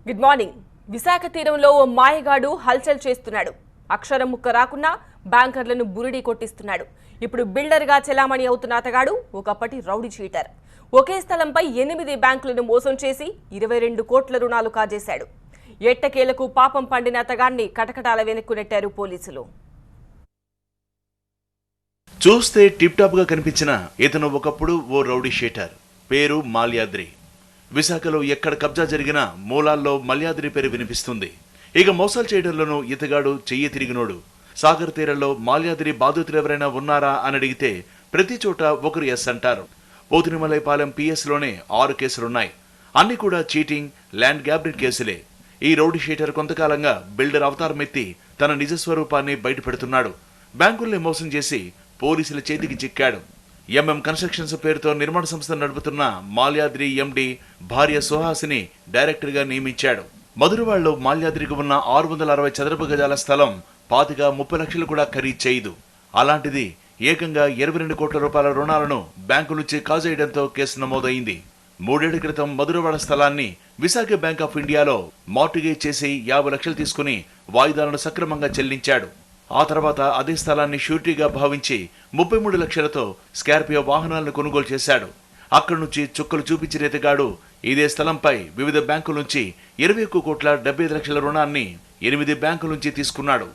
Good morning. Visakha తీరంలో ఓ మాయగాడు హల్చల్ చేస్తున్నాడు. అక్షరం ముక్క రాకున్నా బ్యాంకర్లను బురిడి కొట్టిస్తున్నాడు. ఇప్పుడు బిల్డర్గా చెలామణి అవుతున్న అతగాడు ఒకప్పటి రౌడీ చీటర్. ఒకే స్థలంపై 8 బ్యాంకులను మోసం చేసి 22 కోట్ల రుణాలు కాజేశాడు. ఎట్టకేలకు పాపం పండిన అతగాన్ని కటకటాల వెనక్కు నెట్టారు పోలీసులు. చూస్తే టిప్ టాప్ గా కనిపించిన ఇతను ఒకప్పుడు ఓ రౌడీ షీటర్. పేరు మాల్యాద్రి. విశాఖలో ఎక్కడ కబ్జా జరిగినా మూలాల్లో మల్యాద్రి పేరు వినిపిస్తుంది. ఇక మోసాలు చేయడంలోనూ ఇతగాడు చెయ్యి తిరిగినోడు. సాగర్ తీరంలో మాల్యాద్రి బాధితులు ఎవరైనా ఉన్నారా అని అడిగితే ప్రతి చోట ఒకరు ఎస్ అంటారు. పోతినిమలైపాలెం పిఎస్లోనే 6 కేసులున్నాయి. అన్ని కూడా చీటింగ్, ల్యాండ్ గ్యాబ్రిట్ కేసులే. ఈ రౌడీ షీటర్ కొంతకాలంగా బిల్డర్ అవతారమెత్తి తన నిజస్వరూపాన్ని బయటపెడుతున్నాడు. బ్యాంకుల్ని మోసం చేసి పోలీసుల చేతికి చిక్కాడు. ఎంఎం కన్స్ట్రక్షన్స్ పేరుతో నిర్మాణ సంస్థ నడుపుతున్న మాల్యాద్రి ఎండి భార్య సుహాసిని డైరెక్టర్ గా నియమించాడు. మధురవాడలో మాల్యాద్రికి ఉన్న 660 చదరపు గజాల స్థలం 25-30 లక్షలు కూడా ఖరీదు చేయదు. అలాంటిది ఏకంగా 22 కోట్ల రూపాయల రుణాలను బ్యాంకు నుంచి కాజేయడంతో కేసు నమోదైంది. 3 ఏళ్ల క్రితం మధురవాడ స్థలాన్ని విశాఖ బ్యాంక్ ఆఫ్ ఇండియాలో మార్టిగేజ్ చేసి 50 లక్షలు తీసుకుని వాయిదాలను సక్రమంగా చెల్లించాడు. ఆ తర్వాత అదే స్థలాన్ని షూరిటీగా భావించి 33 లక్షలతో స్కార్పియో వాహనాలను కొనుగోలు చేశాడు. అక్కడి నుంచి చుక్కలు చూపించిన ఇతగాడు ఇదే స్థలంపై వివిధ బ్యాంకుల నుంచి 21 కోట్ల 75 లక్షల రుణాన్ని 8 బ్యాంకుల నుంచి తీసుకున్నాడు.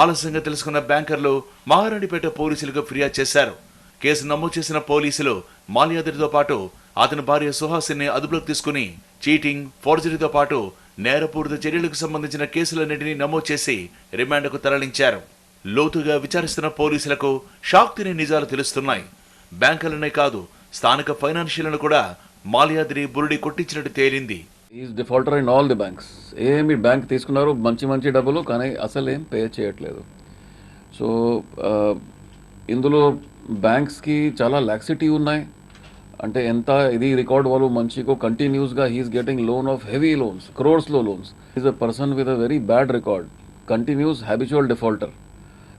ఆలస్యంగా తెలుసుకున్న బ్యాంకర్లు మహారాణిపేట పోలీసులకు ఫిర్యాదు చేశారు. కేసు నమోదు చేసిన పోలీసులు మాల్యాద్రితో పాటు అతని భార్య సుహాసిని అదుపులోకి తీసుకుని చీటింగ్, ఫోర్జరీతో పాటు నేరపూరిత చర్యలకు సంబంధించిన కేసులన్నింటినీ నమోదు చేసి రిమాండ్కు తరలించారు. లోతుగా విచారిస్తున్న పోలీసులకు షాక్ తినే నిజాలు తెలుస్తున్నాయి. బ్యాంకులనే కాదు, స్థానిక ఫైనాన్షియల్ను కూడా మాల్యాద్రి బురిడి కొట్టించినట్టు తేలింది. Is defaulter in all the banks. ఏమి బ్యాంక్ తీసుకున్నారు మంచి డబ్బులు, కానీ అసలు ఏం పే చేయట్లేదు. సో ఇందులో బ్యాంక్స్కి చాలా లాక్సిటీ ఉన్నాయి. అంటే ఎంత ఇది రికార్డ్ వాళ్ళు మంచిగా కంటిన్యూస్గా he is getting loan of heavy loans, క్రోర్స్లో loans. Is a person with a very bad record, continuous habitual defaulter.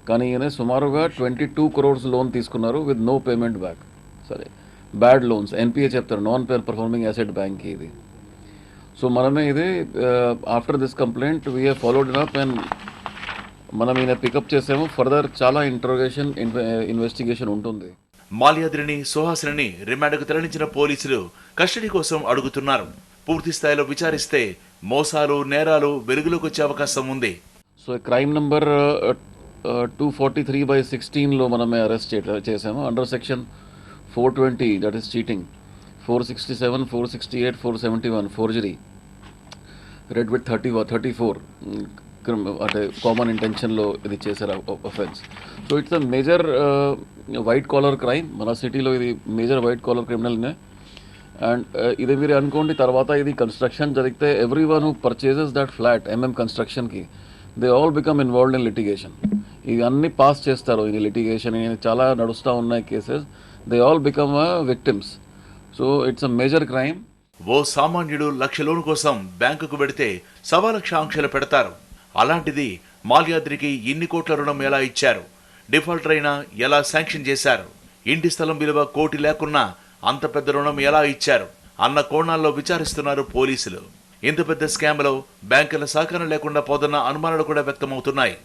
కానీ ఈయన సుమారుగా 22 crores లోన్ తీసుకున్నారు విత్ నో పేమెంట్ బ్యాక్. సరే, బ్యాడ్ లోన్స్, ఎన్పిఏ చెప్తారు, నాన్ పర్ఫార్మింగ్ అసెట్ బ్యాంక్ ఇది. So మనమే ఇది after this complaint we have followed it up and మనం ఈయన పికప్ చేసాము. ఫర్దర్ చాలా ఇంట్రోగేషన్, ఇన్వెస్టిగేషన్ ఉంటుంది. మాల్యాద్రిని, సుహాసిని రిమాండ్కు తరలించిన పోలీసులు కస్టడీ కోసం అడుగుతున్నారు. పూర్తి స్థాయిలో విచారిస్తే మోసాలు, నేరాలు వెలుగులోకి వచ్చే అవకాశం ఉంది. సో క్రైమ్ నంబర్ 243/16లో మనమే అరెస్ట్ చేసాము. Under section 420, that is cheating, 467, 468, 471 forgery, read with 34 అంటే కామన్ ఇంటెన్షన్లో ఇది చేశారు offence. So it's a major white collar crime. మన సిటీలో ఇది మేజర్ వైట్ కాలర్ క్రిమినల్నే. అండ్ ఇది మీరు అనుకోండి, తర్వాత ఇది కన్స్ట్రక్షన్ జరిగితే every one who purchases that flat MM కన్స్ట్రక్షన్కి they all become involved in litigation. ఇవి అన్నీ పాస్ చేస్తారు. ఇది లిటిగేషన్ చాలా నడుస్తూ ఉన్నాయి cases. They all become victims. So it's a major crime. ఓ సామాన్యుడు లక్ష లోన్ కోసం బ్యాంకుకు పెడితే 1.25 లక్ష ఆంక్షలు పెడతారు. అలాంటిది మాల్యాద్రికి ఇన్ని కోట్ల రుణం ఎలా ఇచ్చారు, డిఫాల్టర్ అయినా ఎలా శాంక్షన్ చేశారు, ఇంటి స్థలం విలువ 1 కోటి లేకున్నా అంత పెద్ద రుణం ఎలా ఇచ్చారు అన్న కోణాల్లో విచారిస్తున్నారు పోలీసులు. ఇంత పెద్ద స్కామ్లో బ్యాంకుల సహకారం లేకుండా పోదన్న అనుమానాలు కూడా వ్యక్తమవుతున్నాయి.